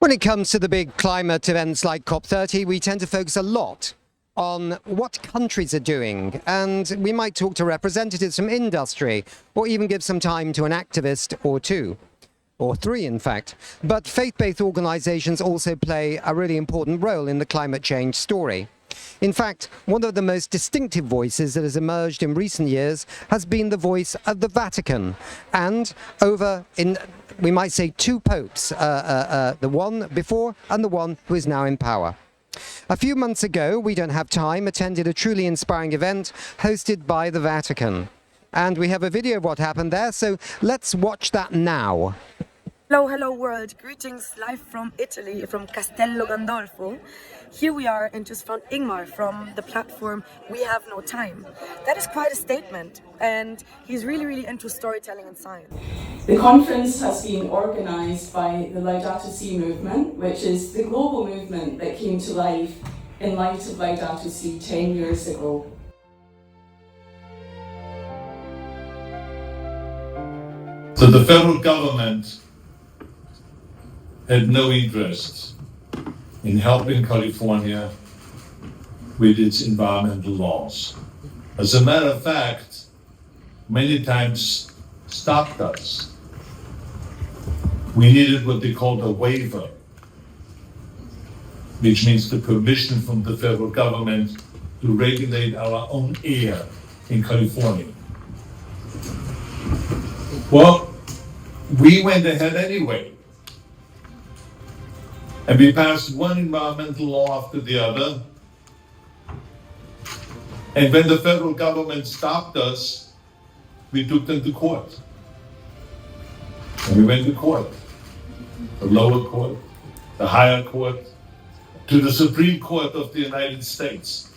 When it comes to the big climate events like COP30, we tend to focus a lot on what countries are doing, and we might talk to representatives from industry or even give some time to an activist or two, or three in fact. But faith-based organizations also play a really important role in the climate change story. In fact, one of the most distinctive voices that has emerged in recent years has been the voice of the Vatican, and we might say two popes, the one before and the one who is now in power. A few months ago, We Don't Have Time attended a truly inspiring event hosted by the Vatican. And we have a video of what happened there, so let's watch that now. Hello world, greetings live from Italy, from Castello Gandolfo. Here we are and just found Ingmar from the platform We Have No Time. That is quite a statement, and he's really into storytelling and science. The conference has been organised by the Laudato Si movement, which is the global movement that came to life in light of Laudato Si 10 years ago. So the federal government had no interest in helping California with its environmental laws. As a matter of fact, many times stopped us. We needed what they called a waiver, which means the permission from the federal government to regulate our own air in California. Well, we went ahead anyway. And we passed one environmental law after the other. And when the federal government stopped us, we took them to court. And we went to court, the lower court, the higher court, to the Supreme Court of the United States.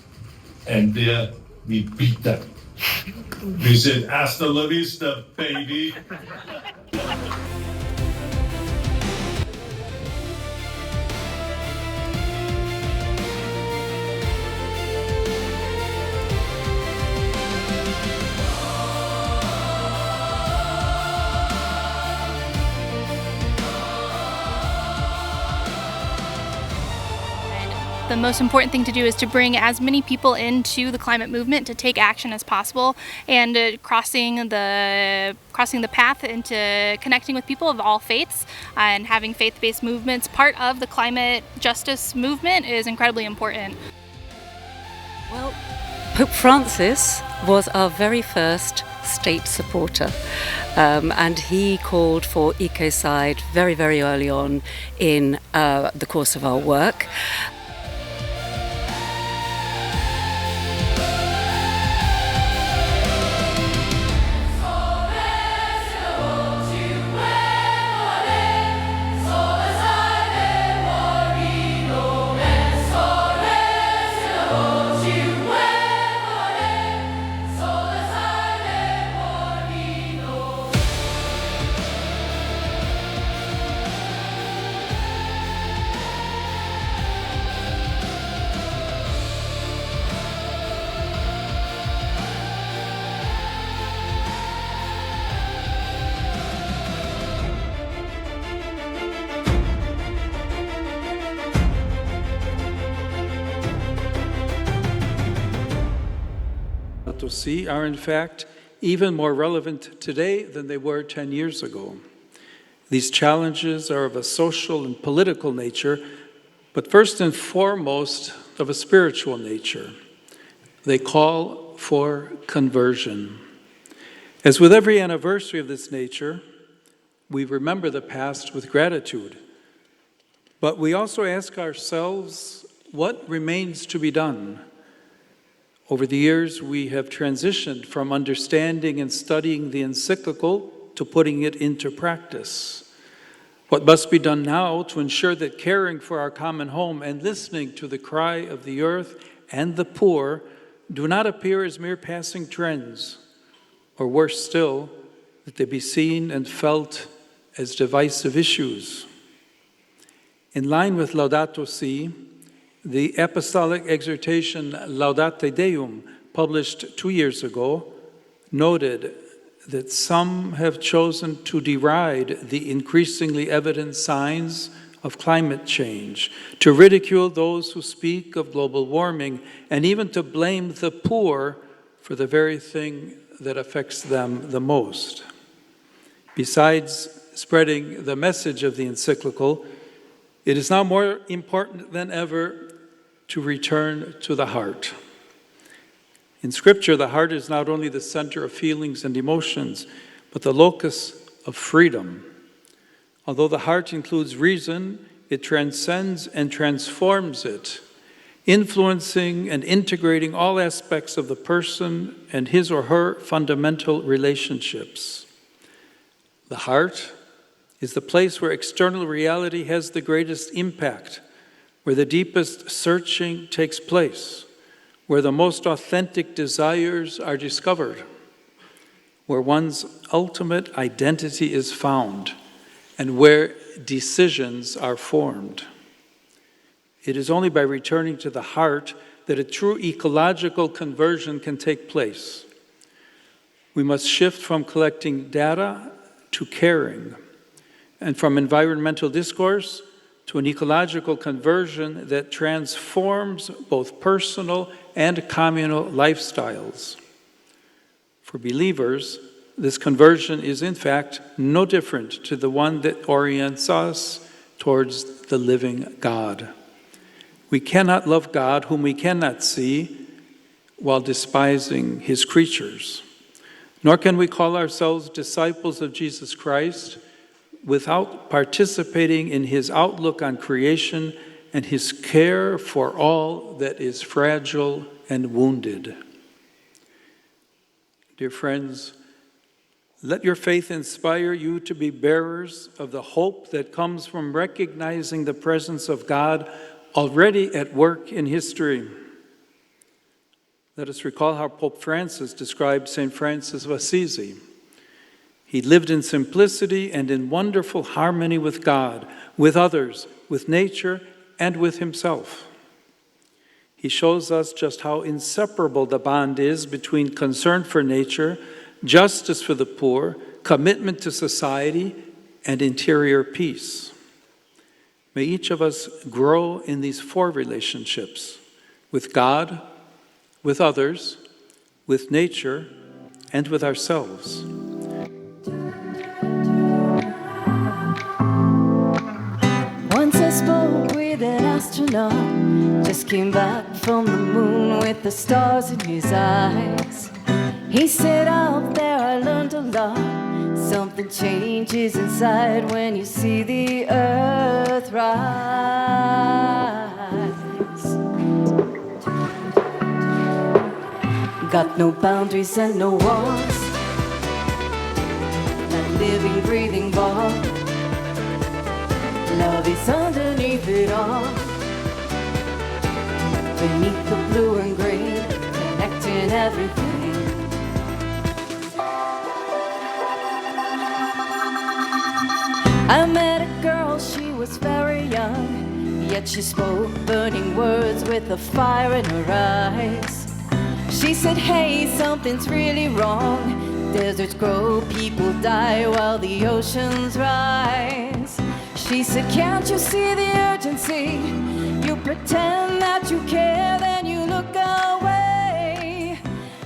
And there we beat them. We said, hasta la vista, baby. The most important thing to do is to bring as many people into the climate movement to take action as possible, and crossing the path into connecting with people of all faiths and having faith-based movements part of the climate justice movement is incredibly important. Well, Pope Francis was our very first state supporter, and he called for ecocide very early on in the course of our work. Laudato Si are in fact even more relevant today than they were 10 years ago. These challenges are of a social and political nature, but first and foremost of a spiritual nature. They call for conversion. As with every anniversary of this nature, we remember the past with gratitude, but we also ask ourselves, what remains to be done? Over the years, we have transitioned from understanding and studying the encyclical to putting it into practice. What must be done now to ensure that caring for our common home and listening to the cry of the earth and the poor do not appear as mere passing trends, or worse still, that they be seen and felt as divisive issues. In line with Laudato Si, the apostolic exhortation Laudate Deum, published 2 years ago, noted that some have chosen to deride the increasingly evident signs of climate change, to ridicule those who speak of global warming, and even to blame the poor for the very thing that affects them the most. Besides spreading the message of the encyclical, it is now more important than ever to return to the heart. In Scripture, the heart is not only the center of feelings and emotions, but the locus of freedom. Although the heart includes reason, it transcends and transforms it, influencing and integrating all aspects of the person and his or her fundamental relationships. The heart is the place where external reality has the greatest impact, where the deepest searching takes place, where the most authentic desires are discovered, where one's ultimate identity is found, and where decisions are formed. It is only by returning to the heart that a true ecological conversion can take place. We must shift from collecting data to caring, and from environmental discourse to an ecological conversion that transforms both personal and communal lifestyles. For believers, this conversion is in fact no different to the one that orients us towards the living God. We cannot love God whom we cannot see while despising his creatures. Nor can we call ourselves disciples of Jesus Christ without participating in his outlook on creation and his care for all that is fragile and wounded. Dear friends, let your faith inspire you to be bearers of the hope that comes from recognizing the presence of God already at work in history. Let us recall how Pope Francis described St. Francis of Assisi. He lived in simplicity and in wonderful harmony with God, with others, with nature, and with himself. He shows us just how inseparable the bond is between concern for nature, justice for the poor, commitment to society, and interior peace. May each of us grow in these four relationships: with God, with others, with nature, and with ourselves. Once I spoke with an astronaut, just came back from the moon with the stars in his eyes. He said, out there I learned a lot. Something changes inside when you see the earth rise. Got no boundaries and no walls. That living, breathing ball. Love is underneath it all. Beneath the blue and green, connecting everything. I met a girl, she was very young, yet she spoke burning words with a fire in her eyes. She said, hey, something's really wrong. Deserts grow, people die while the oceans rise. She said, can't you see the urgency? You pretend that you care, then you look away.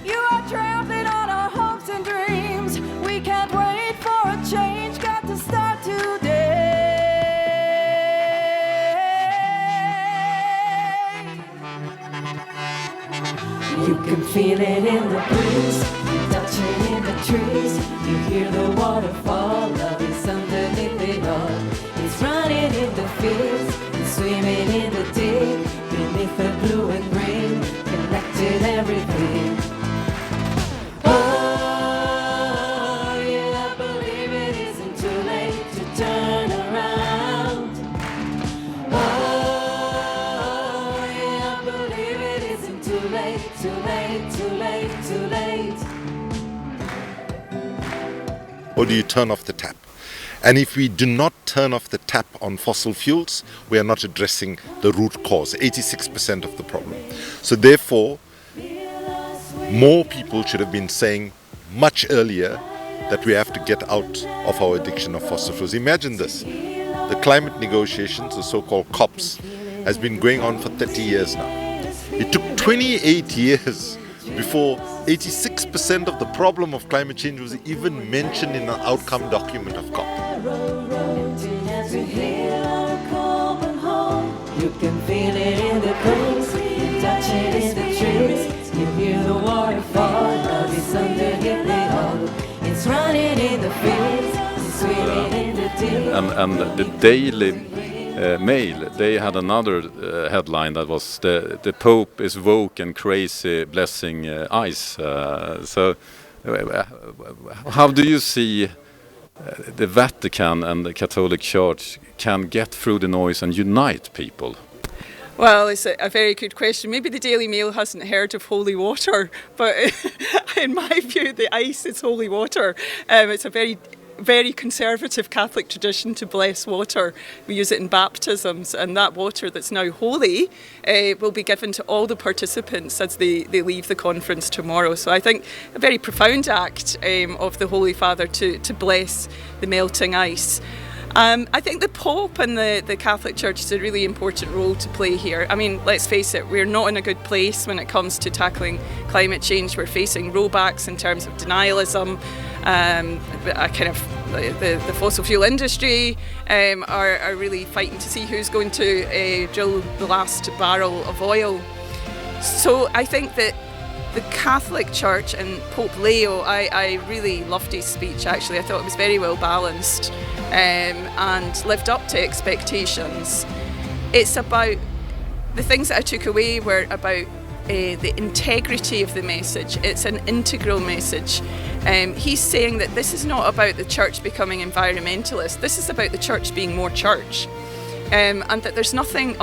You are trampling on our hopes and dreams. We can't wait for a change, got to start today. You can feel it in the breeze, you're touching in the trees. You hear the waterfall, love is underneath it all. It's running in the fields and swimming in the deep. Beneath the blue and green, connecting everything. Oh, yeah, I believe it isn't too late to turn around. Oh, yeah, I believe it isn't too late, too late, too late, too late. Or do you turn off the tap? And if we do not turn off the tap on fossil fuels, we are not addressing the root cause, 86% of the problem. So therefore, more people should have been saying much earlier that we have to get out of our addiction of fossil fuels. Imagine this. the climate negotiations, the so-called COPs, has been going on for 30 years now. It took 28 years before 86% of the problem of climate change was even mentioned in an outcome document of COP. You can feel it in the breeze, touch it in the trees. You hear the waterfall, love is underneath it all. It's running in the fields, it's swimming in the deep. And the Daily Mail, they had another headline that was the Pope is woke and crazy blessing ice. So how do you see the Vatican and the Catholic Church can get through the noise and unite people? Well, it's a very good question. Maybe the Daily Mail hasn't heard of holy water, but in my view, the ice is holy water. It's a very conservative Catholic tradition to bless water. We use it in baptisms, and that water that's now holy will be given to all the participants as they leave the conference tomorrow. So I think a very profound act of the Holy Father to bless the melting ice. I think the Pope and the Catholic Church is a really important role to play here. I mean, let's face it, we're not in a good place when it comes to tackling climate change. We're facing rollbacks in terms of denialism. The fossil fuel industry are really fighting to see who's going to drill the last barrel of oil. So I think that the Catholic Church and Pope Leo, I really loved his speech actually. I thought it was very well balanced and lived up to expectations. It's about, the things that I took away were about the integrity of the message. It's an integral message. He's saying that this is not about the church becoming environmentalist, this is about the church being more church. And that there's nothing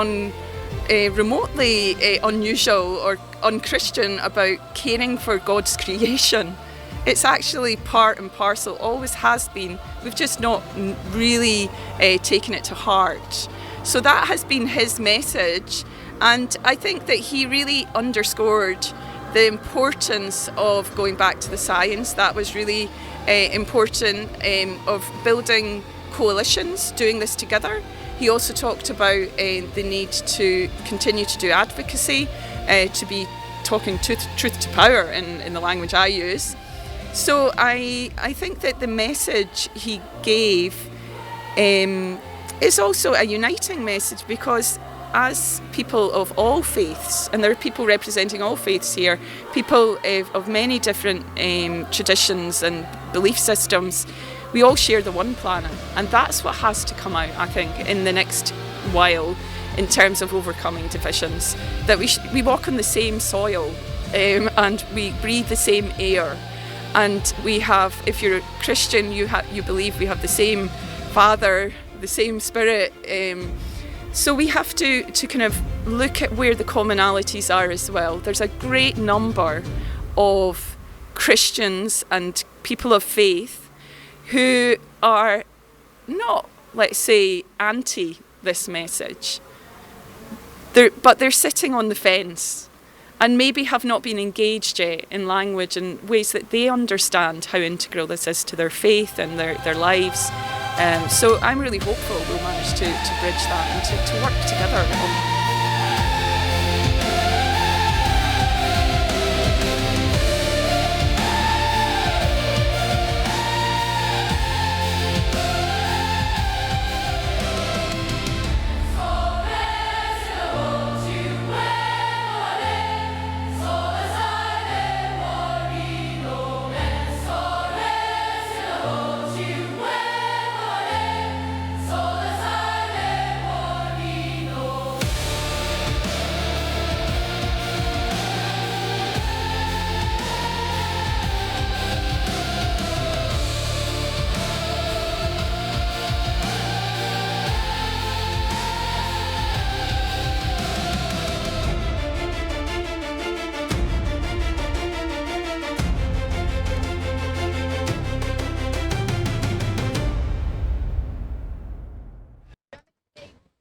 remotely unusual or unchristian about caring for God's creation. It's actually part and parcel, always has been. We've just not really taken it to heart. So that has been his message, and I think that he really underscored the importance of going back to the science. That was really important, of building coalitions, doing this together. He also talked about the need to continue to do advocacy, to be talking truth to power in the language I use. So I think that the message he gave is also a uniting message, because as people of all faiths, and there are people representing all faiths here, people of many different traditions and belief systems, we all share the one planet, and that's what has to come out, I think, in the next while in terms of overcoming divisions, that we walk on the same soil and we breathe the same air, and we have, if you're a Christian, you believe we have the same Father, the same Spirit, so we have to kind of look at where the commonalities are as well. There's a great number of Christians and people of faith who are not, let's say, anti this message, but they're sitting on the fence and maybe have not been engaged yet in language and ways that they understand how integral this is to their faith and their lives. So I'm really hopeful we'll manage to bridge that and to work together on.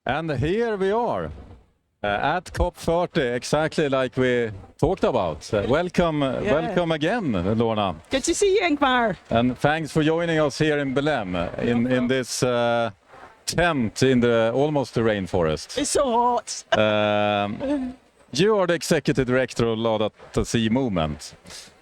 And here we are at COP30, exactly like we talked about. Welcome again, Lorna. Good to see you, Ingmar. And thanks for joining us here in Belém in this tent in almost the rainforest. It's so hot. You are the executive director of Laudato Si movement.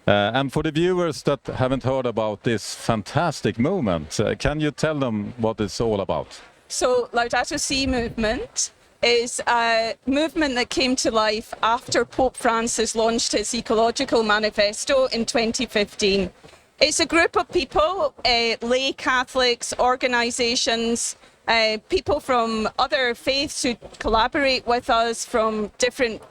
And for the viewers that haven't heard about this fantastic movement, can you tell them what it's all about? So Laudato Si movement is a movement that came to life after Pope Francis launched his ecological manifesto in 2015. It's a group of people, lay Catholics, organisations, people from other faiths who collaborate with us from different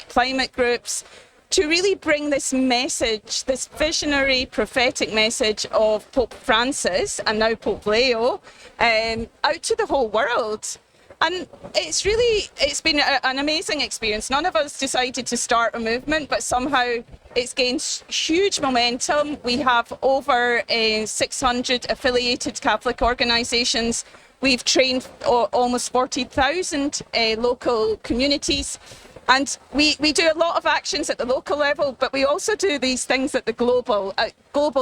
climate groups, to really bring this message, this visionary prophetic message of Pope Francis and now Pope Leo out to the whole world. And it's been an amazing experience. None of us decided to start a movement, but somehow it's gained huge momentum. We have over 600 affiliated Catholic organisations. We've trained almost 40,000 local communities. And we do a lot of actions at the local level, but we also do these things at the global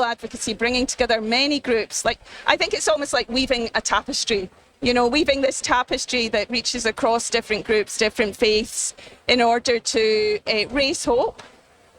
advocacy, bringing together many groups. Like, I think it's almost like weaving a tapestry. You know, weaving this tapestry that reaches across different groups, different faiths, in order to raise hope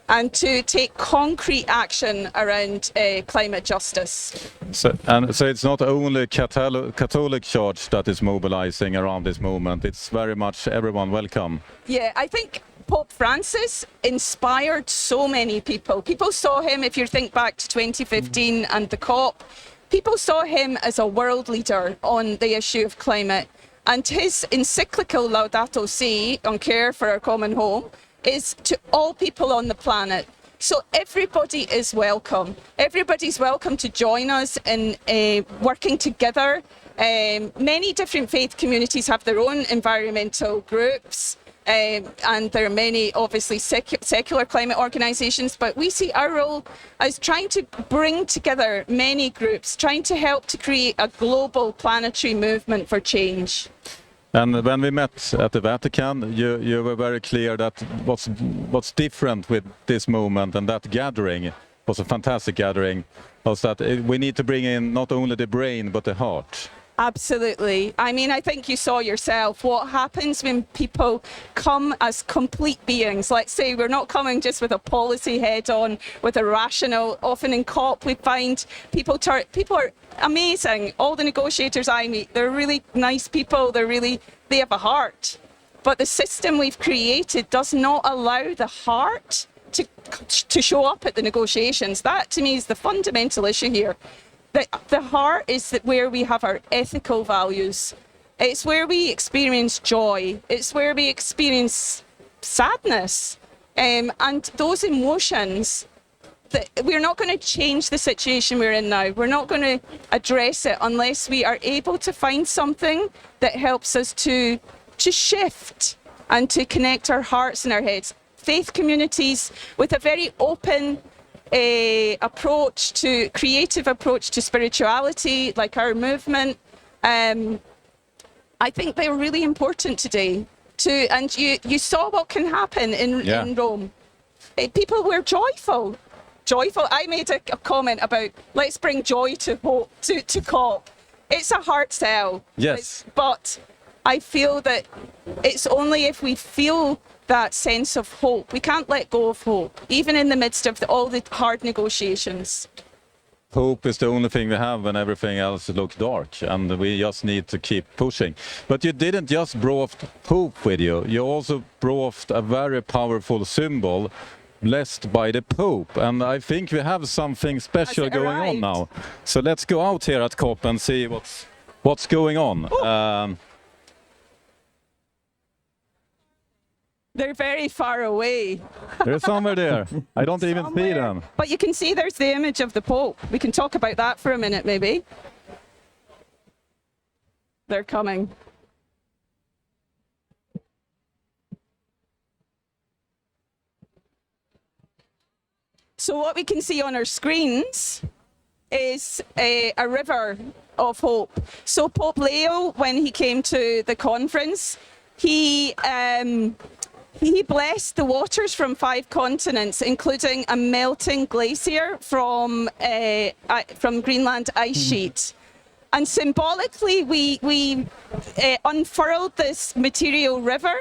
and to take concrete action around climate justice. So it's not only Catholic Church that is mobilizing around this movement, it's very much everyone welcome. Yeah, I think Pope Francis inspired so many people. People saw him, if you think back to 2015 and the COP, people saw him as a world leader on the issue of climate. And his encyclical Laudato Si, on care for our common home, is to all people on the planet. So everybody is welcome. Everybody's welcome to join us in working together. Many different faith communities have their own environmental groups. And there are many, obviously, secular climate organisations, but we see our role as trying to bring together many groups, trying to help to create a global planetary movement for change. And when we met at the Vatican, you were very clear that what's different with this movement, and that gathering was a fantastic gathering, was that we need to bring in not only the brain but the heart. Absolutely. I mean, I think you saw yourself what happens when people come as complete beings. Let's say we're not coming just with a policy head on, with a rational. Often in COP we find people are amazing. All the negotiators I meet, they're really nice people. They have a heart. But the system we've created does not allow the heart to show up at the negotiations. That to me is the fundamental issue here. The heart is where we have our ethical values. It's where we experience joy. It's where we experience sadness. And those emotions, we're not going to change the situation we're in now. We're not going to address it unless we are able to find something that helps us to shift and to connect our hearts and our heads. Faith communities with a very open creative approach to spirituality, like our movement, I think they're really important today. And you saw what can happen in Rome. People were joyful. I made a comment about let's bring joy to hope to COP. It's a hard sell. Yes. But I feel that it's only if we feel that sense of hope. We can't let go of hope, even in the midst of all the hard negotiations. Hope is the only thing we have when everything else looks dark, and we just need to keep pushing. But you didn't just brought hope with you, you also brought a very powerful symbol blessed by the Pope, and I think we have something special going on now. So let's go out here at COP and see what's going on. They're very far away. They're somewhere there. I don't even see them. But you can see there's the image of the Pope. We can talk about that for a minute, maybe. They're coming. So what we can see on our screens is a river of hope. So Pope Leo, when he came to the conference, he blessed the waters from 5 continents, including a melting glacier from Greenland ice sheet. And symbolically, we unfurled this material river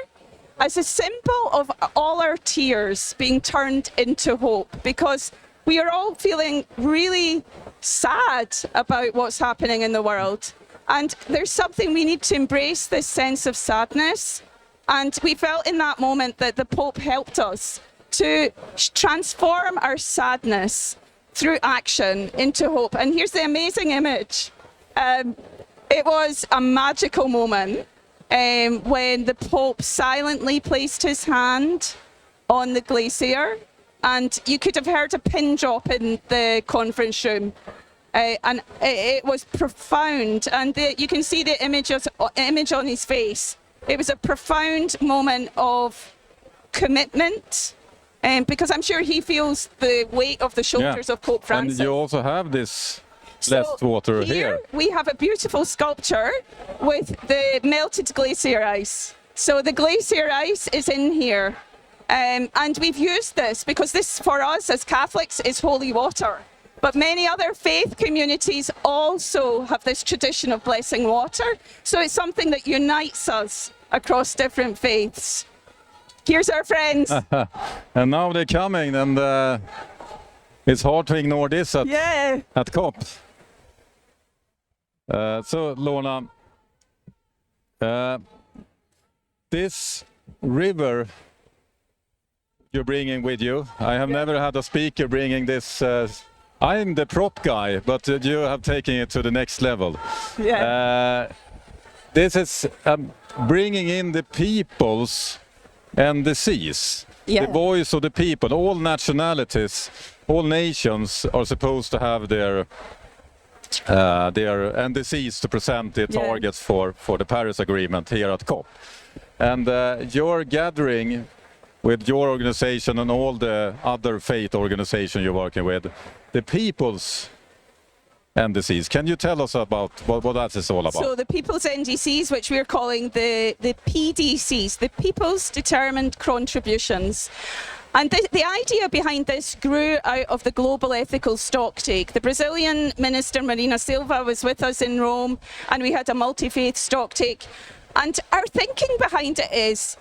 as a symbol of all our tears being turned into hope, because we are all feeling really sad about what's happening in the world. And there's something we need to embrace, this sense of sadness. And we felt in that moment that the Pope helped us to transform our sadness through action into hope. And here's the amazing image. It was a magical moment when the Pope silently placed his hand on the glacier, and you could have heard a pin drop in the conference room. And it was profound, and you can see the image on his face. It was a profound moment of commitment, because I'm sure he feels the weight of the shoulders of Pope Francis. And you also have this blessed water here. We have a beautiful sculpture with the melted glacier ice. So the glacier ice is in here. And we've used this because this, for us as Catholics, is holy water. But many other faith communities also have this tradition of blessing water. So it's something that unites us across different faiths. Here's our friends. And now they're coming, and it's hard to ignore this at COP. So, Lorna, this river you're bringing with you, I have never had a speaker bringing this. I'm the prop guy, but you have taken it to the next level. This is bringing in the peoples and the seas, the voice of the people. All nationalities, all nations are supposed to have their and the seas to present their targets for the Paris Agreement here at COP. And you're gathering with your organization and all the other faith organizations you're working with, the peoples and the seas. Can you tell us about what that is all about? So the People's NDCs, which we're calling the PDCs, the People's Determined Contributions. And the idea behind this grew out of the global ethical stocktake. The Brazilian Minister Marina Silva was with us in Rome, and we had a multi-faith stocktake. And our thinking behind it is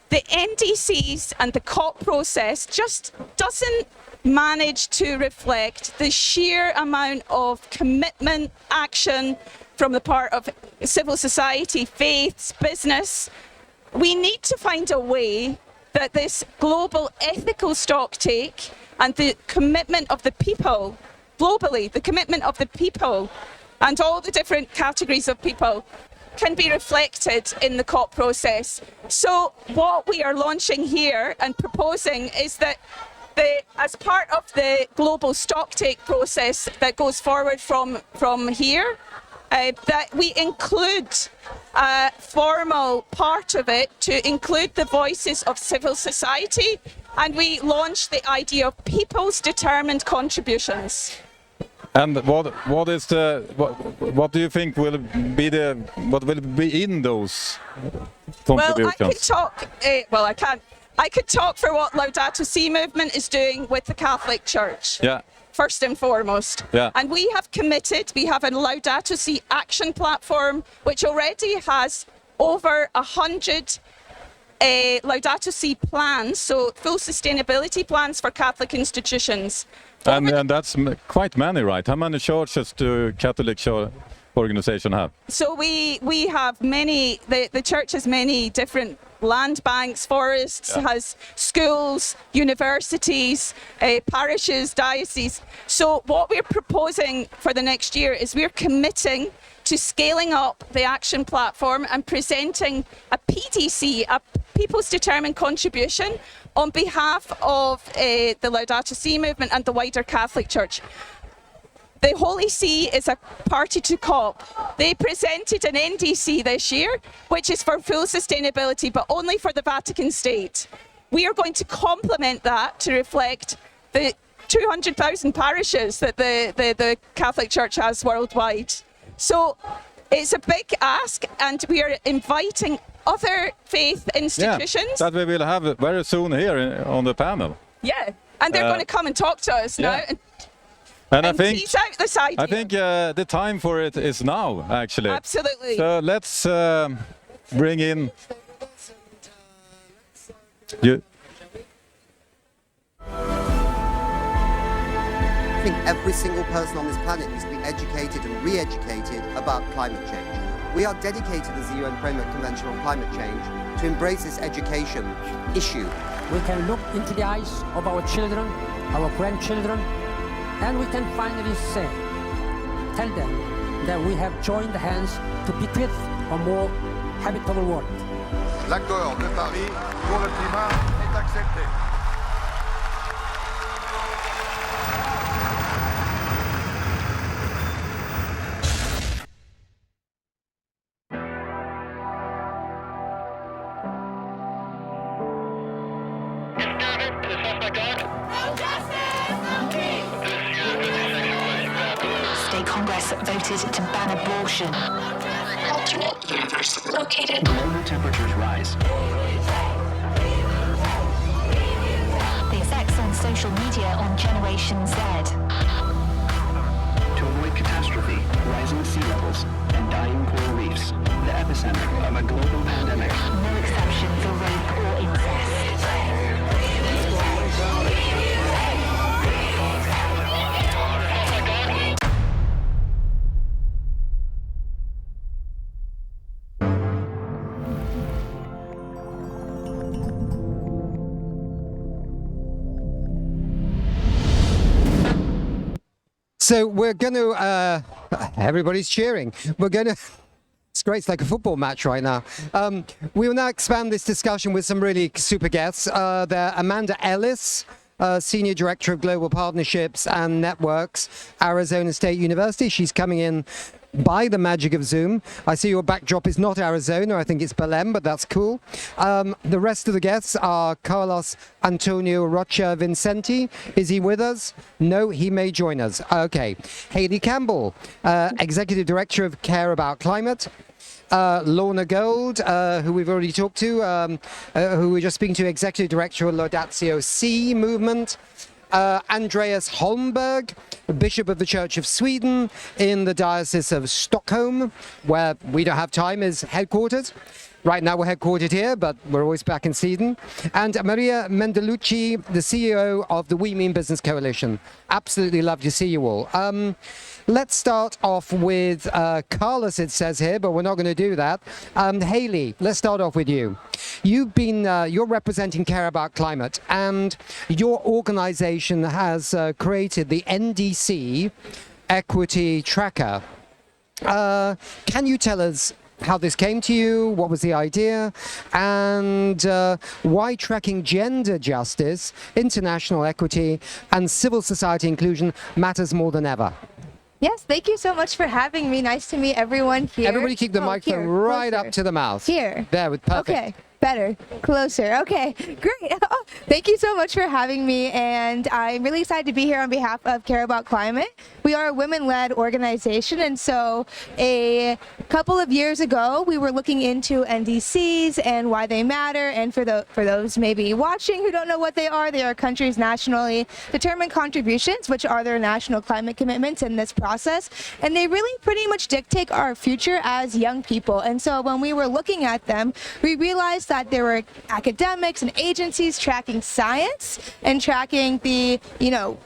the NDCs and the COP process just doesn't manage to reflect the sheer amount of commitment, action from the part of civil society, faiths, business. We need to find a way that this global ethical stocktake and the commitment of the people, globally, the commitment of the people and all the different categories of people can be reflected in the COP process. So what we are launching here and proposing is that as part of the global stocktake process that goes forward from here, that we include a formal part of it to include the voices of civil society, and we launched the idea of people's determined contributions. And what do you think will be in those contributions? Well, I could talk for what Laudato Si movement is doing with the Catholic Church. First and foremost. And we have committed, we have a Laudato Si action platform, which already has over 100 Laudato Si plans, so full sustainability plans for Catholic institutions. And that's quite many, right? How many churches do Catholic organization have? So we have many, the church has many different land banks, forests, has schools, universities, parishes, dioceses. So what we're proposing for the next year is we're committing to scaling up the action platform and presenting a PDC, a People's Determined Contribution, on behalf of the Laudato Si movement and the wider Catholic Church. The Holy See is a party to COP. They presented an NDC this year, which is for full sustainability, but only for the Vatican state. We are going to complement that to reflect the 200,000 parishes that the Catholic Church has worldwide. So it's a big ask, and we are inviting other faith institutions. That we will have very soon here on the panel. Yeah, and they're going to come and talk to us now. And tease out this idea. I think the time for it is now, actually. Absolutely. So let's bring in you. I think every single person on this planet needs to be educated and re-educated about climate change. We are dedicated as the UN Framework Convention on Climate Change to embrace this education issue. We can look into the eyes of our children, our grandchildren, and we can finally say, tell them that we have joined hands to bequeath a more habitable world. L'accord de Paris pour le climat est accepté. State Congress voted to ban abortion. Cultural universe located. Global temperatures rise. The effects on social media on Generation Z. To avoid catastrophe, rising sea levels, and dying coral reefs, the epicenter of a global pandemic. No exception for rape or incest. So we're going to, everybody's cheering. We're going to, it's great, it's like a football match right now. We will now expand this discussion with some really super guests. They're Amanda Ellis, Senior Director of Global Partnerships and Networks, Arizona State University. She's coming in by the magic of Zoom. I see your backdrop is not Arizona, I think it's Belém, but that's cool. The rest of the guests are Carlos Antonio Rocha Vicente. Is he with us? No, he may join us. Okay. Hailey Campbell, Executive Director of Care About Climate. Lorna Gold, who we've already talked to, who we're just speaking to, Executive Director of Laudato Si movement. Andreas Holmberg, Bishop of the Church of Sweden in the Diocese of Stockholm, where We Don't Have Time is headquartered. Right now we're headquartered here, but we're always back in Sweden. And Maria Mendelucci, the CEO of the We Mean Business Coalition. Absolutely love to see you all. Let's start off with Carlos, it says here, but we're not going to do that. Hailey, let's start off with you. You've been, you're representing Care About Climate, and your organization has created the NDC Equity Tracker. Can you tell us how this came to you, what was the idea, and why tracking gender justice, international equity, and civil society inclusion matters more than ever? Yes, thank you so much for having me. Nice to meet everyone here. Everybody keep the microphone right up to the mouth. Here. There, with perfect. Okay. Better, closer. Okay, great. Thank you so much for having me, and I'm really excited to be here on behalf of Care About Climate. We are a women-led organization, and so a couple of years ago, we were looking into NDCs and why they matter. And for those maybe watching who don't know what they are countries' nationally determined contributions, which are their national climate commitments in this process, and they really pretty much dictate our future as young people. And so when we were looking at them, we realized that there were academics and agencies tracking science and tracking the,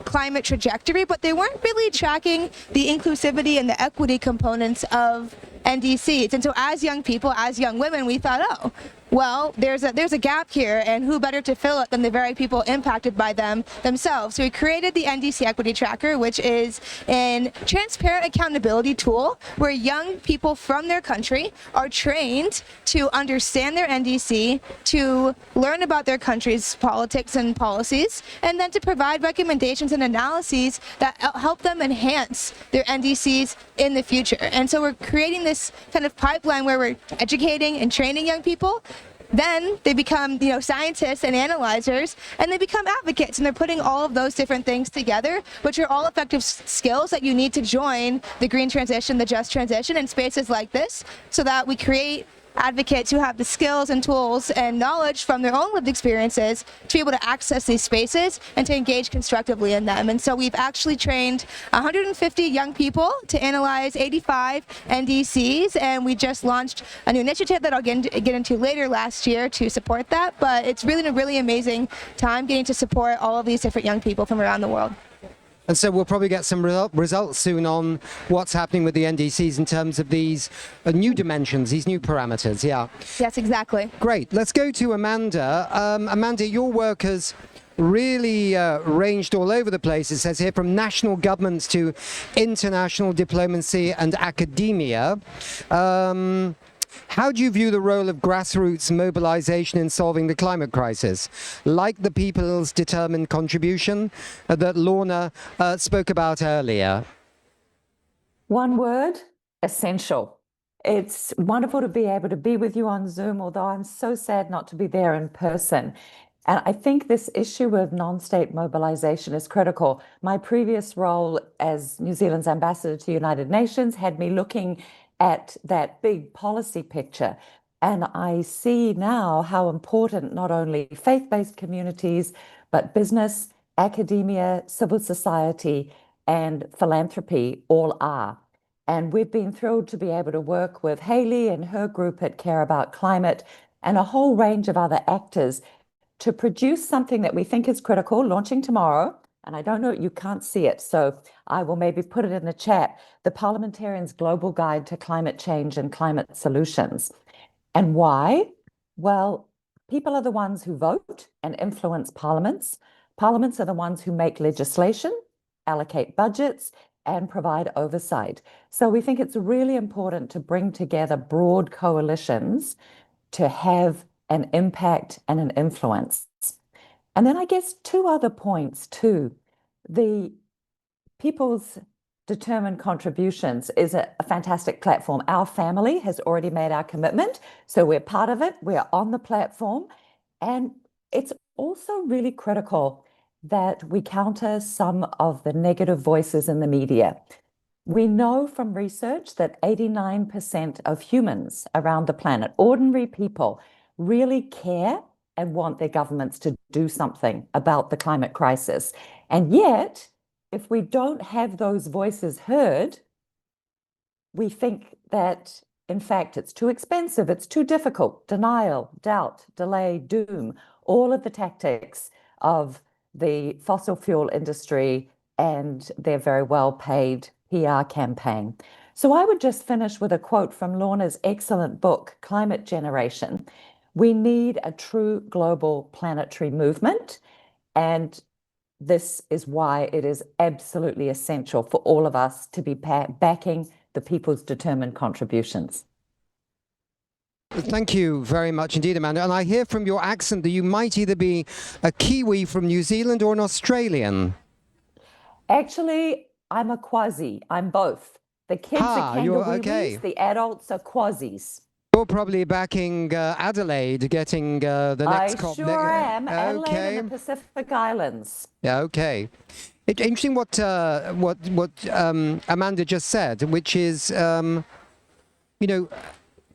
climate trajectory, but they weren't really tracking the inclusivity and the equity components of NDCs. And so as young people, as young women, we thought, oh, well, there's a gap here, and who better to fill it than the very people impacted by them themselves. So we created the NDC Equity Tracker, which is a transparent accountability tool where young people from their country are trained to understand their NDC, to learn about their country's politics and policies, and then to provide recommendations and analyses that help them enhance their NDCs in the future. And so we're creating this kind of pipeline where we're educating and training young people. Then they become, scientists and analyzers, and they become advocates, and they're putting all of those different things together, which are all effective skills that you need to join the green transition, the just transition, in spaces like this, so that we create advocates who have the skills and tools and knowledge from their own lived experiences to be able to access these spaces and to engage constructively in them. And so we've actually trained 150 young people to analyze 85 NDCs, and we just launched a new initiative that I'll get into later last year to support that. But it's really a really amazing time getting to support all of these different young people from around the world. And so we'll probably get some results soon on what's happening with the NDCs in terms of these new dimensions, these new parameters. Yeah. Yes, exactly. Great. Let's go to Amanda. Amanda, your work has really ranged all over the place. It says here from national governments to international diplomacy and academia. How do you view the role of grassroots mobilization in solving the climate crisis? Like the people's determined contribution that Lorna spoke about earlier. One word, essential. It's wonderful to be able to be with you on Zoom, although I'm so sad not to be there in person. And I think this issue of non-state mobilization is critical. My previous role as New Zealand's ambassador to the United Nations had me looking at that big policy picture. And I see now how important not only faith-based communities, but business, academia, civil society, and philanthropy all are. And we've been thrilled to be able to work with Hailey and her group at Care About Climate and a whole range of other actors to produce something that we think is critical, launching tomorrow. And I don't know, you can't see it, so I will maybe put it in the chat, the Parliamentarians' Global Guide to Climate Change and Climate Solutions. And why? Well, people are the ones who vote and influence parliaments. Parliaments are the ones who make legislation, allocate budgets, and provide oversight. So we think it's really important to bring together broad coalitions to have an impact and an influence. And then I guess two other points too. The People's Determined Contributions is a fantastic platform. Our family has already made our commitment, so we're part of it. We're on the platform. And it's also really critical that we counter some of the negative voices in the media. We know from research that 89% of humans around the planet, ordinary people, really care and want their governments to do something about the climate crisis. And yet, if we don't have those voices heard, we think that, in fact, it's too expensive, it's too difficult, denial, doubt, delay, doom, all of the tactics of the fossil fuel industry and their very well-paid PR campaign. So I would just finish with a quote from Lorna's excellent book, Climate Generation. We need a true global planetary movement, and this is why it is absolutely essential for all of us to be backing the people's determined contributions. Thank you very much indeed, Amanda. And I hear from your accent that you might either be a Kiwi from New Zealand or an Australian. Actually, I'm a quasi. I'm both. The kids are kangaroos, the adults are quasis. You're probably backing Adelaide getting the next COP. I sure am. Adelaide and the Pacific Islands. Yeah, okay. Interesting what Amanda just said, which is, you know,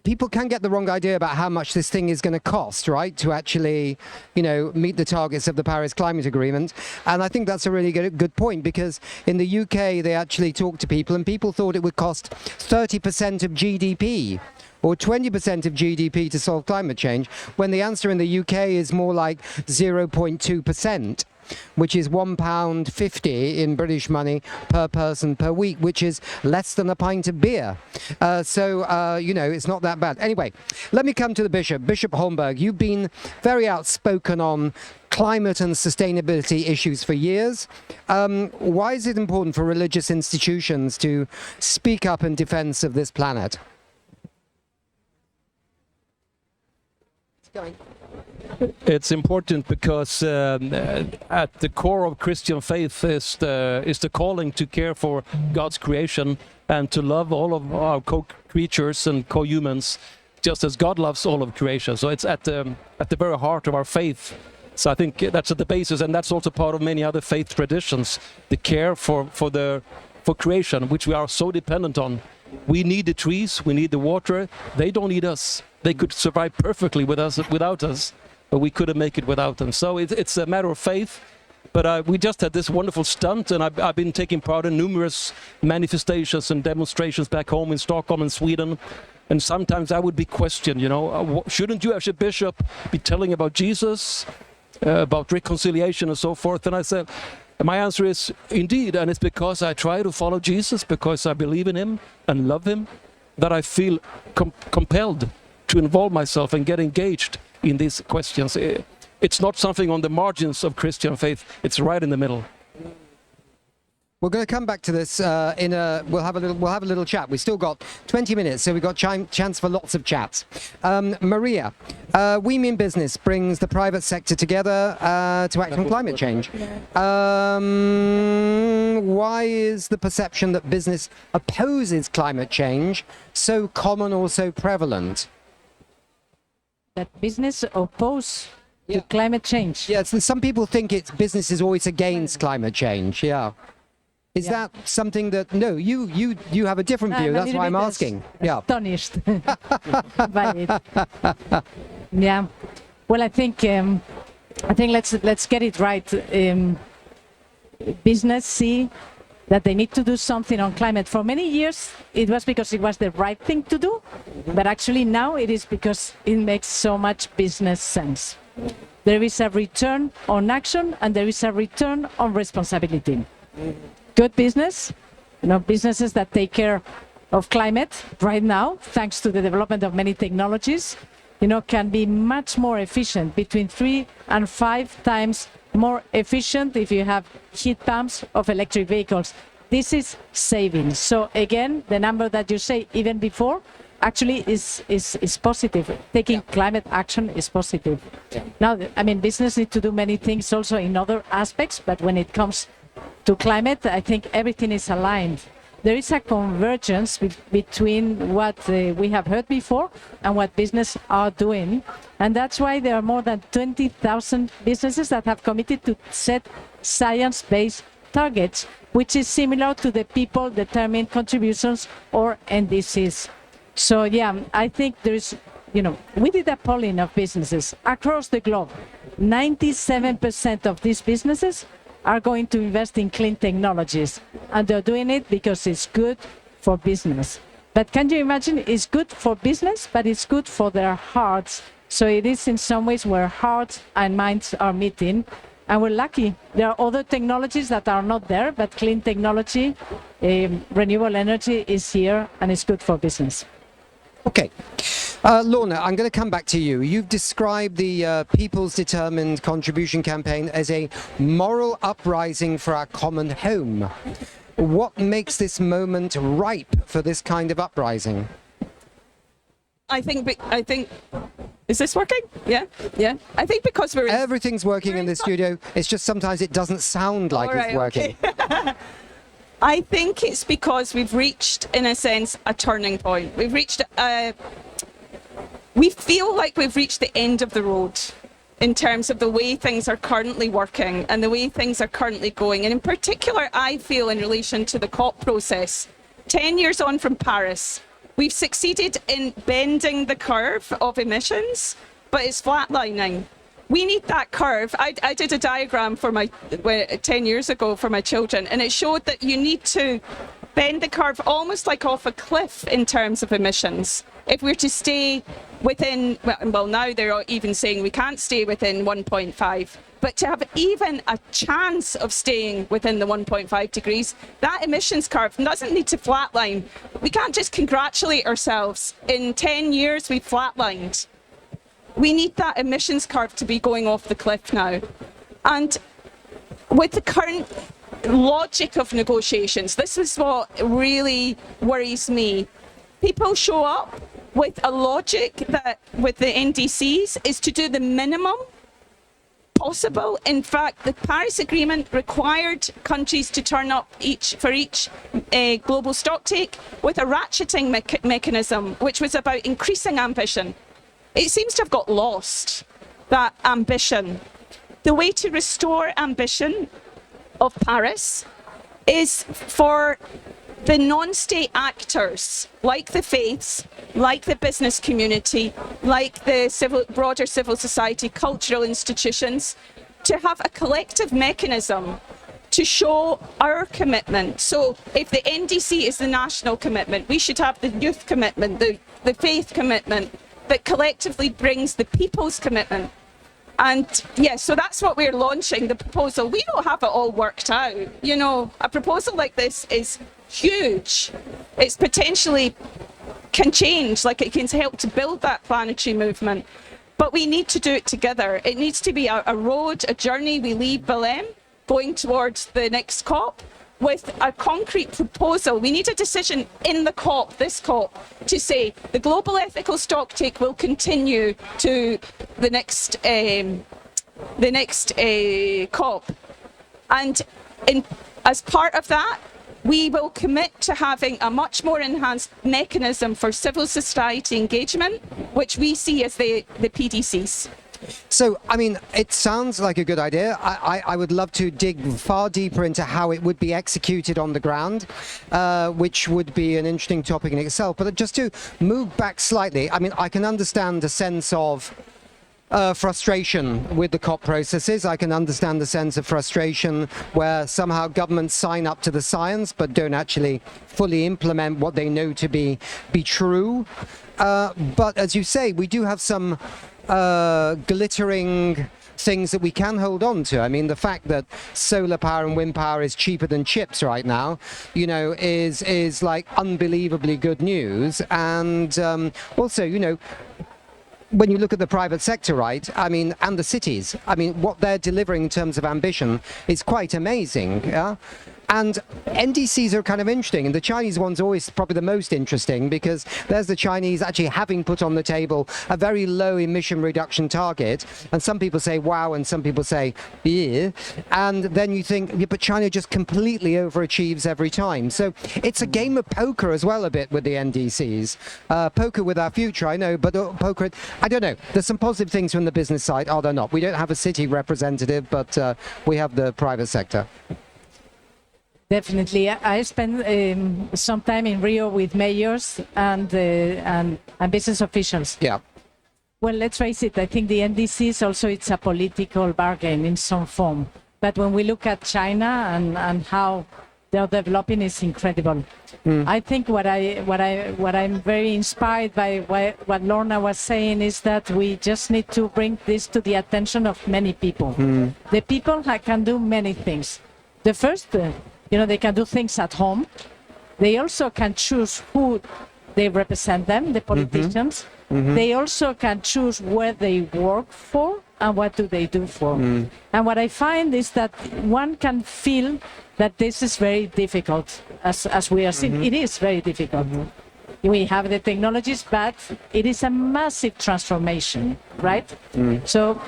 people can get the wrong idea about how much this thing is going to cost, right, to actually, you know, meet the targets of the Paris Climate Agreement. And I think that's a really good point, because in the UK, they actually talked to people and people thought it would cost 30% of GDP or 20% of GDP to solve climate change, when the answer in the UK is more like 0.2%. which is £1.50 in British money per person per week, which is less than a pint of beer. You know, it's not that bad. Anyway, let me come to the Bishop. Bishop Holmberg, you've been very outspoken on climate and sustainability issues for years. Why is it important for religious institutions to speak up in defense of this planet? It's important because at the core of Christian faith is the calling to care for God's creation and to love all of our co-creatures and co-humans just as God loves all of creation. So it's at the very heart of our faith. So I think that's at the basis, and that's also part of many other faith traditions, the care for creation, which we are so dependent on We need the trees, we need the water. They don't need us. They could survive perfectly without us, but we couldn't make it without them. So it's a matter of faith. But we just had this wonderful stunt, and I've been taking part in numerous manifestations and demonstrations back home in Stockholm and Sweden. And sometimes I would be questioned, shouldn't you as a bishop be telling about Jesus, about reconciliation and so forth? And I said, my answer is indeed, and it's because I try to follow Jesus, because I believe in him and love him, that I feel compelled to involve myself and get engaged in these questions. It's not something on the margins of Christian faith, it's right in the middle. We're going to come back to this we'll have a little chat. We've still got 20 minutes, so we've got chance for lots of chats. Maria, We Mean Business brings the private sector together to act on climate change. Why is the perception that business opposes climate change so common or so prevalent? That business opposes to climate change. Yes, and some people think business is always against climate change. Yeah. Is that something that, no, you have a different view, that's why I'm asking. Astonished by it. Yeah. Well, I think let's get it right. Business see that they need to do something on climate. For many years, it was because it was the right thing to do, but actually now it is because it makes so much business sense. There is a return on action and there is a return on responsibility. Good business, businesses that take care of climate right now, thanks to the development of many technologies, can be much more efficient, between 3 and 5 times more efficient if you have heat pumps of electric vehicles. This is savings. So again, the number that you say even before actually is positive. Taking climate action is positive. Now, business needs to do many things also in other aspects, but when it comes to climate, I think everything is aligned. There is a convergence between what we have heard before and what business are doing. And that's why there are more than 20,000 businesses that have committed to set science-based targets, which is similar to the people-determined contributions or NDCs. So yeah, I think there is, we did a polling of businesses across the globe. 97% of these businesses are going to invest in clean technologies, and they're doing it because it's good for business. But can you imagine, it's good for business, but it's good for their hearts. So it is in some ways where hearts and minds are meeting, and we're lucky. There are other technologies that are not there, but clean technology, renewable energy is here, and it's good for business. Okay. Lorna, I'm going to come back to you. You've described the People's Determined Contribution Campaign as a moral uprising for our common home. What makes this moment ripe for this kind of uprising? I think, is this working? Yeah. I think because everything's working in the studio. It's just sometimes it doesn't sound like it's working. Okay. I think it's because we've reached, in a sense, a turning point. We feel like we've reached the end of the road in terms of the way things are currently working and the way things are currently going. And in particular, I feel in relation to the COP process, 10 years on from Paris, we've succeeded in bending the curve of emissions, but it's flatlining. We need that curve. I did a diagram for 10 years ago for my children, and it showed that you need to bend the curve almost like off a cliff in terms of emissions. If we're to stay within, well, now they're even saying we can't stay within 1.5, but to have even a chance of staying within the 1.5 degrees, that emissions curve doesn't need to flatline. We can't just congratulate ourselves. In 10 years, we've flatlined. We need that emissions curve to be going off the cliff now. And with the current logic of negotiations, this is what really worries me. People show up with a logic that with the NDCs is to do the minimum possible. In fact, the Paris Agreement required countries to turn up for each global stocktake with a ratcheting mechanism, which was about increasing ambition. It seems to have got lost, that ambition. The way to restore ambition of Paris is for the non-state actors, like the faiths, like the business community, like the broader civil society, cultural institutions, to have a collective mechanism to show our commitment. So if the NDC is the national commitment, we should have the youth commitment, the faith commitment, that collectively brings the people's commitment. And yeah, so that's what we're launching, the proposal. We don't have it all worked out. You know, a proposal like this is huge. It's potentially can change, like it can help to build that planetary movement. But we need to do it together. It needs to be a road, a journey. We leave Belém, going towards the next COP, with a concrete proposal. We need a decision in the COP, this COP, to say the global ethical stocktake will continue to the next COP. And as part of that, we will commit to having a much more enhanced mechanism for civil society engagement, which we see as the PDCs. So, I mean, it sounds like a good idea. I would love to dig far deeper into how it would be executed on the ground, which would be an interesting topic in itself. But just to move back slightly, I mean, I can understand the sense of frustration with the COP processes. I can understand the sense of frustration where somehow governments sign up to the science but don't actually fully implement what they know to be true. But as you say, we do have some glittering things that we can hold on to. I mean, the fact that solar power and wind power is cheaper than chips right now, you know, is like unbelievably good news. And also, you know, when you look at the private sector, right, I mean, and the cities, I mean, what they're delivering in terms of ambition is quite amazing, yeah? And NDCs are kind of interesting, and the Chinese one's always probably the most interesting, because there's the Chinese actually having put on the table a very low emission reduction target, and some people say wow, and some people say yeah, and then you think, yeah, but China just completely overachieves every time. So it's a game of poker as well a bit with the NDCs. Poker with our future, I know, but poker, I don't know. There's some positive things from the business side, are there not? We don't have a city representative, but we have the private sector. Definitely. I spent some time in Rio with mayors and business officials. Yeah. Well, let's face it, I think the NDCs also, it's a political bargain in some form. But when we look at China and how they're developing, is incredible. I think what I'm very inspired by what Lorna was saying is that we just need to bring this to the attention of many people. The people can do many things. The first, you know, they can do things at home. They also can choose who they represent them, the politicians. They also can choose where they work for and what do they do for. And what I find is that one can feel that this is very difficult, as we are seeing. It is very difficult. We have the technologies, but it is a massive transformation, right? So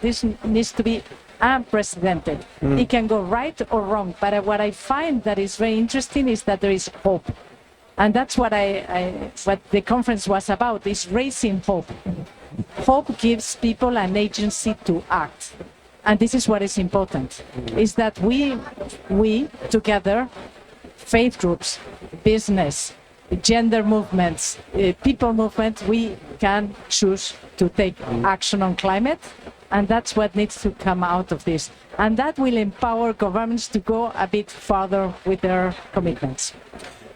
this needs to be unprecedented. It can go right or wrong, but what I find that is very interesting is that there is hope. And that's what what the conference was about, is raising hope. Hope gives people an agency to act. And this is what is important, is that we together, faith groups, business, gender movements, people movements, we can choose to take action on climate. And that's what needs to come out of this. And that will empower governments to go a bit further with their commitments.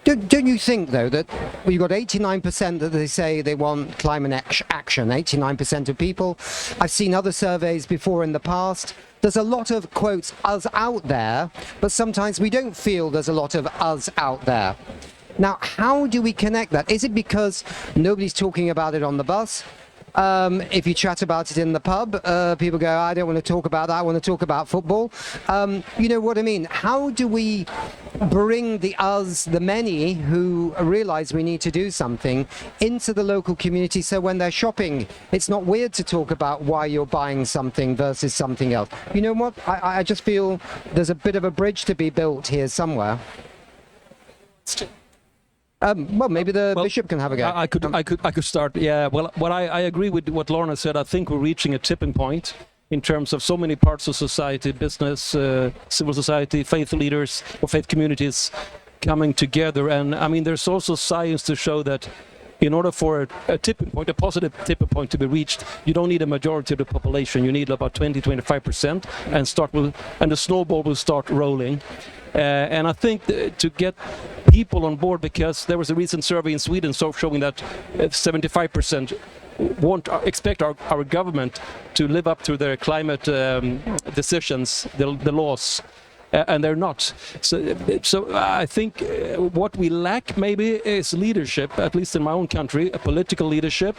Don't you think, though, that we've got 89% that they say they want climate action, 89% of people. I've seen other surveys before in the past. There's a lot of, quotes, us out there, but sometimes we don't feel there's a lot of us out there. Now, how do we connect that? Is it because nobody's talking about it on the bus? If you chat about it in the pub, people go, I don't want to talk about that, I want to talk about football. You know what I mean? How do we bring the us, the many who realize we need to do something, into the local community, so when they're shopping, it's not weird to talk about why you're buying something versus something else? You know what? I just feel there's a bit of a bridge to be built here somewhere. Well, maybe the bishop can have a go. I could start. Yeah. Well, I agree with what Lorna said. I think we're reaching a tipping point in terms of so many parts of society, business, civil society, faith leaders or faith communities, coming together. And I mean, there's also science to show that in order for a tipping point, a positive tipping point to be reached, you don't need a majority of the population. You need about 20-25%, and the snowball will start rolling. And I think to get people on board, because there was a recent survey in Sweden showing that 75% won't expect our government to live up to their climate decisions, the laws. And they're not. So I think what we lack maybe is leadership, at least in my own country, a political leadership.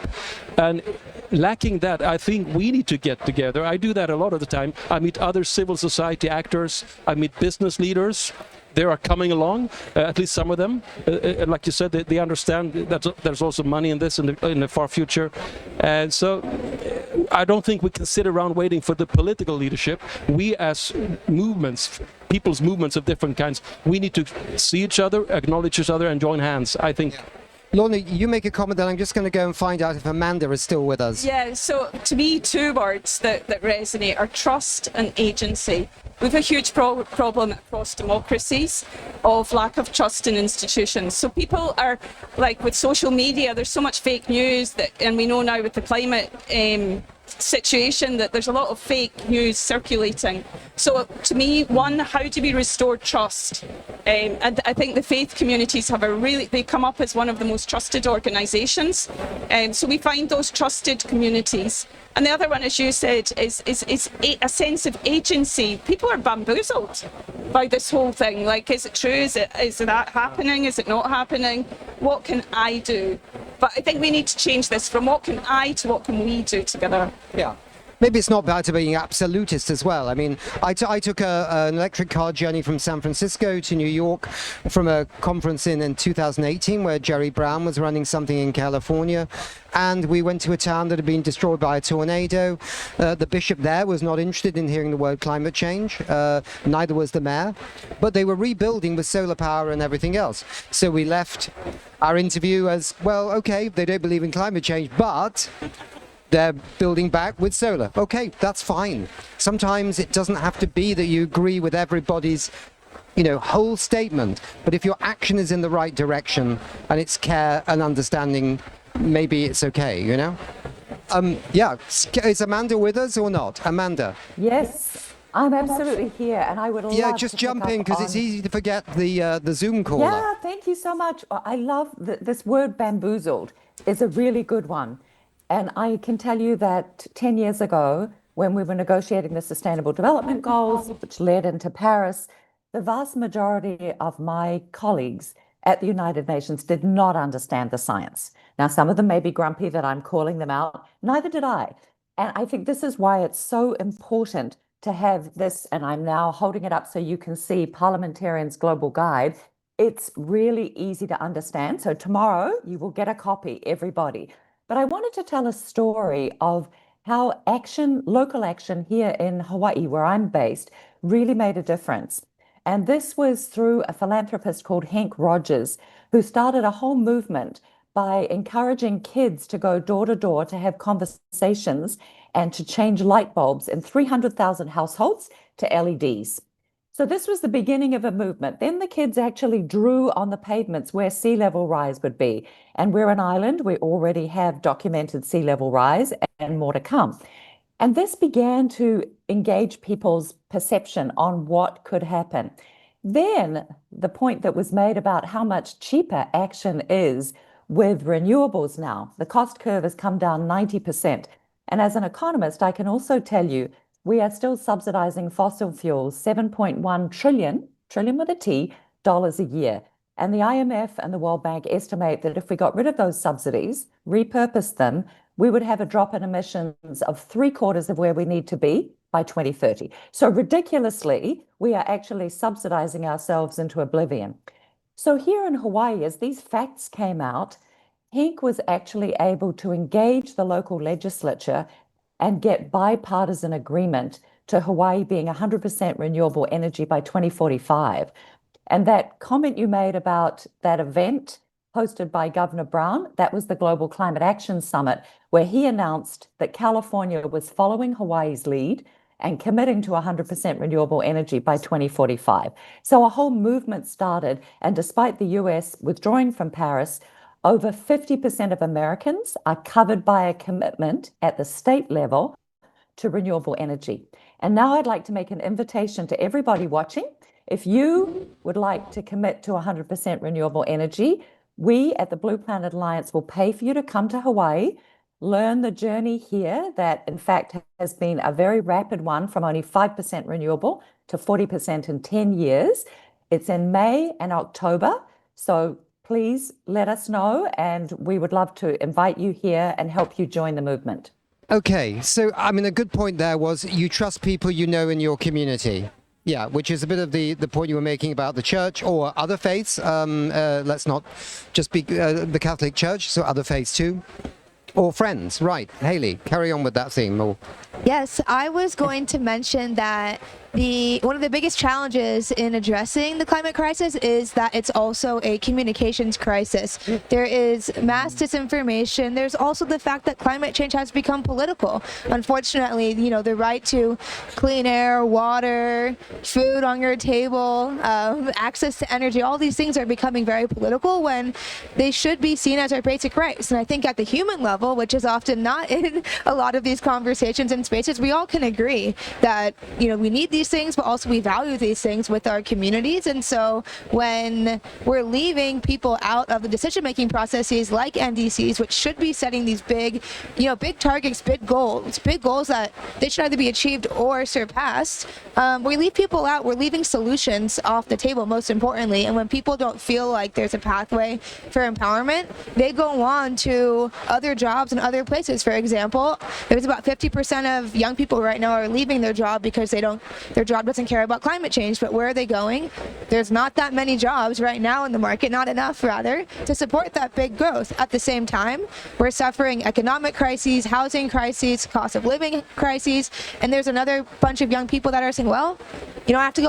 And lacking that, I think we need to get together. I do that a lot of the time. I meet other civil society actors. I meet business leaders. They are coming along, at least some of them. Like you said, they understand that there's also money in this in the far future. And so I don't think we can sit around waiting for the political leadership. We as movements, people's movements of different kinds, we need to see each other, acknowledge each other, and join hands, I think. Yeah. Lorna, you make a comment, then I'm just going to go and find out if Amanda is still with us. Yeah, so to me, two words that resonate are trust and agency. We have a huge problem across democracies of lack of trust in institutions. So people are, like with social media, there's so much fake news, and we know now with the climate situation that there's a lot of fake news circulating. So to me, one, how do we restore trust? And I think the faith communities have they come up as one of the most trusted organisations. So we find those trusted communities. And the other one, as you said, is a sense of agency. People are bamboozled by this whole thing. Like, is it true? Is that happening? Is it not happening? What can I do? But I think we need to change this from what can I to what can we do together. Yeah. Maybe it's not bad to being absolutist as well. I mean, I took an electric car journey from San Francisco to New York from a conference in 2018 where Jerry Brown was running something in California. And we went to a town that had been destroyed by a tornado. The bishop there was not interested in hearing the word climate change. Neither was the mayor. But they were rebuilding with solar power and everything else. So we left our interview as, well, okay, they don't believe in climate change, but they're building back with solar. Okay, that's fine. Sometimes it doesn't have to be that you agree with everybody's, whole statement. But if your action is in the right direction and it's care and understanding, maybe it's okay, Yeah, is Amanda with us or not? Amanda? Yes, I'm absolutely here, and I would love Yeah, just to jump in, because it's easy to forget the Zoom caller. Yeah, thank you so much. I love this word bamboozled is a really good one. And I can tell you that 10 years ago, when we were negotiating the Sustainable Development Goals, which led into Paris, the vast majority of my colleagues at the United Nations did not understand the science. Now, some of them may be grumpy that I'm calling them out. Neither did I. And I think this is why it's so important to have this, and I'm now holding it up so you can see Parliamentarians' Global Guide. It's really easy to understand. So tomorrow you will get a copy, everybody. But I wanted to tell a story of how local action here in Hawaii, where I'm based, really made a difference. And this was through a philanthropist called Hank Rogers, who started a whole movement by encouraging kids to go door to door to have conversations and to change light bulbs in 300,000 households to LEDs. So this was the beginning of a movement. Then the kids actually drew on the pavements where sea level rise would be. And we're an island. We already have documented sea level rise and more to come. And this began to engage people's perception on what could happen. Then the point that was made about how much cheaper action is with renewables now. The cost curve has come down 90%. And as an economist, I can also tell you we are still subsidizing fossil fuels, $7.1 trillion with a T, dollars a year. And the IMF and the World Bank estimate that if we got rid of those subsidies, repurposed them, we would have a drop in emissions of 3/4 of where we need to be by 2030. So ridiculously, we are actually subsidizing ourselves into oblivion. So here in Hawaii, as these facts came out, Hank was actually able to engage the local legislature and get bipartisan agreement to Hawaii being 100% renewable energy by 2045. And that comment you made about that event hosted by Governor Brown, that was the Global Climate Action Summit, where he announced that California was following Hawaii's lead and committing to 100% renewable energy by 2045. So a whole movement started, and despite the US withdrawing from Paris, over 50% of Americans are covered by a commitment at the state level to renewable energy. And now I'd like to make an invitation to everybody watching. If you would like to commit to 100% renewable energy, we at the Blue Planet Alliance will pay for you to come to Hawaii, learn the journey here that in fact has been a very rapid one from only 5% renewable to 40% in 10 years. It's in May and October, so please let us know, and we would love to invite you here and help you join the movement. Okay, so I mean, a good point there was you trust people you know in your community. Yeah, which is a bit of the point you were making about the church or other faiths. Let's not just be the Catholic Church, so other faiths too. Or friends, right. Hailey, carry on with that theme. Or... Yes, I was going to mention that one of the biggest challenges in addressing the climate crisis is that it's also a communications crisis. There is mass disinformation. There's also the fact that climate change has become political. Unfortunately, you know, the right to clean air, water, food on your table, access to energy, all these things are becoming very political when they should be seen as our basic rights. And I think at the human level, which is often not in a lot of these conversations and spaces, we all can agree that, you know, we need these things, but also we value these things with our communities. And so when we're leaving people out of the decision-making processes like NDCs, which should be setting these big, you know, big targets, big goals that they should either be achieved or surpassed, we leave people out. We're leaving solutions off the table, most importantly. And when people don't feel like there's a pathway for empowerment, they go on to other jobs in other places. For example, there's about 50% of young people right now are leaving their job because their job doesn't care about climate change. But where are they going? There's not that many jobs right now in the market, not enough rather, to support that big growth. At the same time, we're suffering economic crises, housing crises, cost of living crises, and there's another bunch of young people that are saying, well, you know, I have to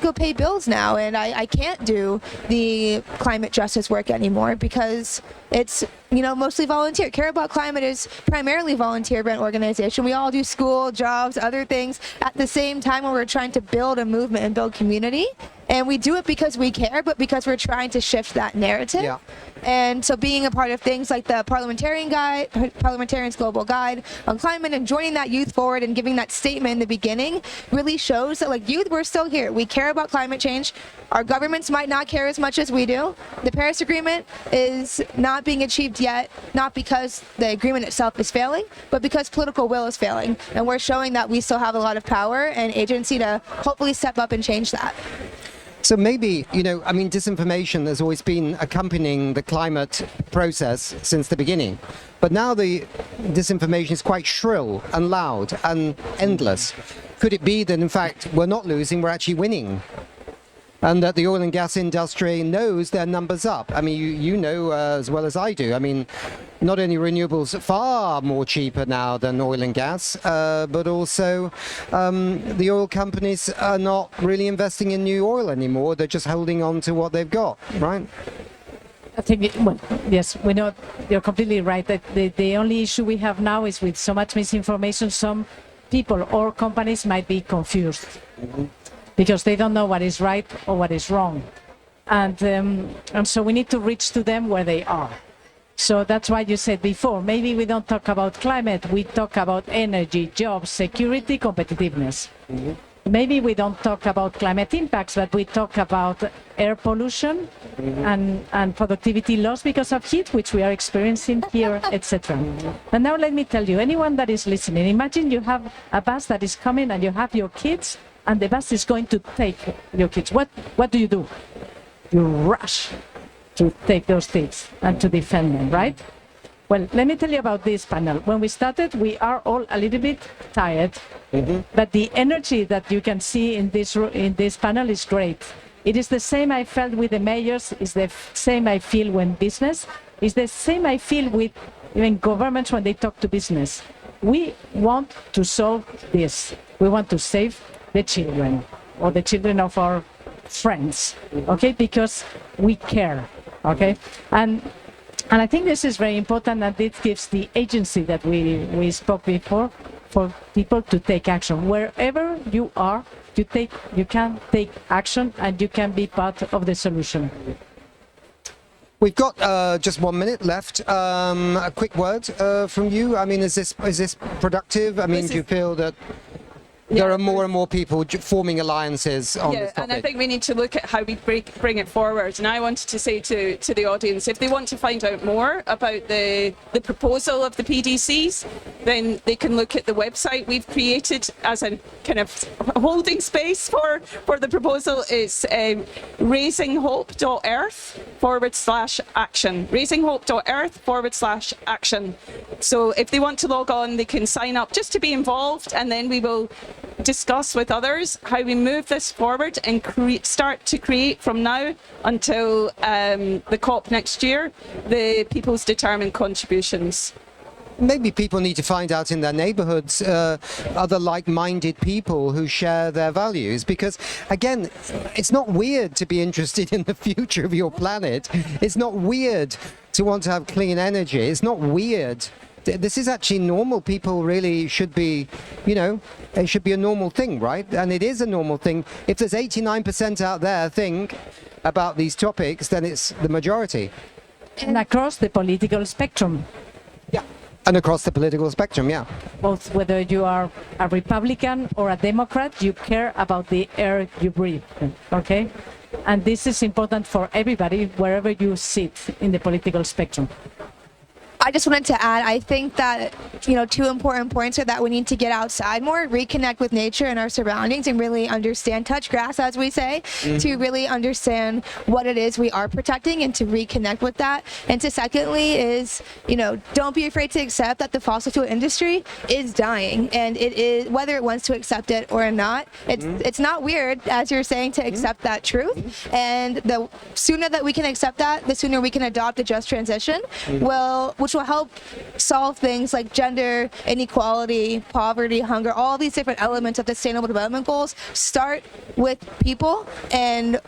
go pay bills now, and I can't do the climate justice work anymore because it's, you know, mostly volunteer. Care About Climate is primarily volunteer-run organization. We all do school, jobs, other things at the same time when we're trying to build a movement and build community. And we do it because we care, but because we're trying to shift that narrative. Yeah. And so being a part of things like the Parliamentarians Global Guide on Climate and joining that youth forward and giving that statement in the beginning really shows that, like, youth, we're still here. We care about climate change. Our governments might not care as much as we do. The Paris Agreement is not being achieved yet, not because the agreement itself is failing, but because political will is failing. And we're showing that we still have a lot of power and agency to hopefully step up and change that. So maybe, you know, I mean, disinformation has always been accompanying the climate process since the beginning. But now the disinformation is quite shrill and loud and endless. Could it be that, in fact, we're not losing, we're actually winning? And that the oil and gas industry knows their numbers up. I mean, you know as well as I do. I mean, not only renewables are far more cheaper now than oil and gas, but also the oil companies are not really investing in new oil anymore. They're just holding on to what they've got, right? I think, well, yes, we know you're completely right. That the only issue we have now is with so much misinformation, some people or companies might be confused. Mm-hmm. Because they don't know what is right or what is wrong. And so we need to reach to them where they are. So that's why you said before, maybe we don't talk about climate, we talk about energy, jobs, security, competitiveness. Mm-hmm. Maybe we don't talk about climate impacts, but we talk about air pollution and productivity loss because of heat, which we are experiencing here, etc. And now let me tell you, anyone that is listening, imagine you have a bus that is coming and you have your kids, and the bus is going to take your kids. What do? You rush to take those kids and to defend them, right? Well, let me tell you about this panel. When we started, we are all a little bit tired, but the energy that you can see in this panel is great. It is the same I felt with the mayors, it's the same I feel when business, it's the same I feel with even governments when they talk to business. We want to solve this. We want to save the children or the children of our friends, okay, because we care, okay? And I think this is very important, and it gives the agency that we spoke before for people to take action. Wherever you are, you can take action and you can be part of the solution. We've got just 1 minute left. A quick word from you. I mean, is this productive? I mean, do you feel that there are more and more people forming alliances on this topic? And I think we need to look at how we bring it forward. And I wanted to say to the audience, if they want to find out more about the proposal of the PDCs, then they can look at the website we've created as a kind of holding space for the proposal. It's raisinghope.earth/action. raisinghope.earth/action. So if they want to log on, they can sign up just to be involved, and then we will discuss with others how we move this forward and start to create from now until the COP next year the people's determined contributions. Maybe people need to find out in their neighborhoods other like-minded people who share their values, because again, it's not weird to be interested in the future of your planet. It's not weird to want to have clean energy. It's not weird. This is actually normal. People really should be, it should be a normal thing, right? And it is a normal thing. If there's 89% out there think about these topics, then it's the majority. And across the political spectrum. Yeah. And across the political spectrum, yeah. Both whether you are a Republican or a Democrat, you care about the air you breathe, okay? And this is important for everybody, wherever you sit in the political spectrum. I just wanted to add, I think that, two important points are that we need to get outside more, reconnect with nature and our surroundings, and really understand, touch grass, as we say, to really understand what it is we are protecting and to reconnect with that. And to secondly is, don't be afraid to accept that the fossil fuel industry is dying, and it is, whether it wants to accept it or not, it's not weird, as you're saying, to accept that truth. And the sooner that we can accept that, the sooner we can adopt a just transition, which will help solve things like gender inequality, poverty, hunger, all these different elements of the Sustainable Development Goals. Start with people, and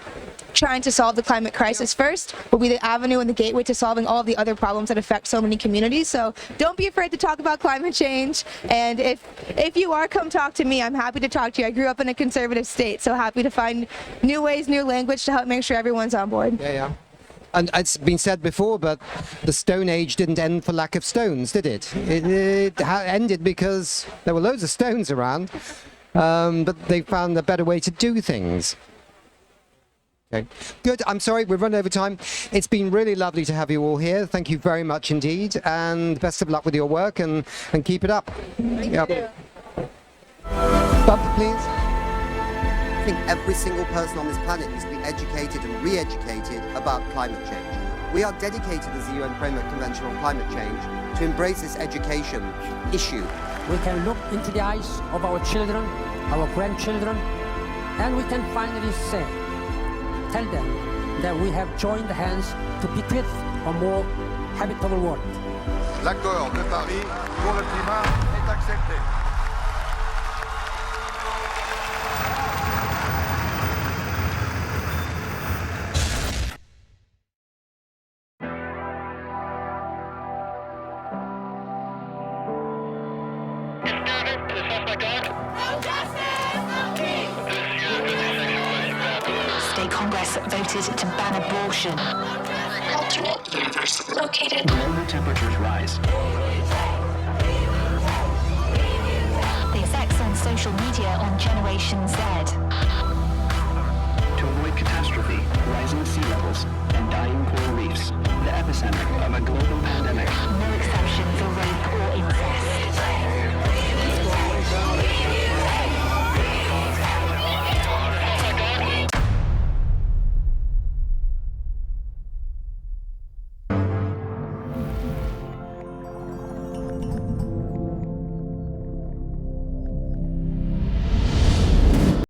trying to solve the climate crisis first will be the avenue and the gateway to solving all of the other problems that affect so many communities. So don't be afraid to talk about climate change. And if you are, come talk to me. I'm happy to talk to you. I grew up in a conservative state, so happy to find new ways, new language to help make sure everyone's on board. Yeah. And it's been said before, but the Stone Age didn't end for lack of stones, did it? It ended because there were loads of stones around, but they found a better way to do things. Okay. Good. I'm sorry, we've run over time. It's been really lovely to have you all here. Thank you very much indeed, and best of luck with your work, and keep it up. Thank you. Bob, please. I think every single person on this planet needs to be educated and re-educated about climate change. We are dedicated as the UN Framework Convention on Climate Change to embrace this education issue. We can look into the eyes of our children, our grandchildren, and we can finally say, tell them that we have joined hands to bequeath a more habitable world. L'accord de Paris pour le climat est accepté. Congress voted to ban abortion. Alternate universe located. Global temperatures rise. The effects on social media on Generation Z. To avoid catastrophe, rising sea levels, and dying coral reefs, the epicenter of a global pandemic. No exception for rape or incest.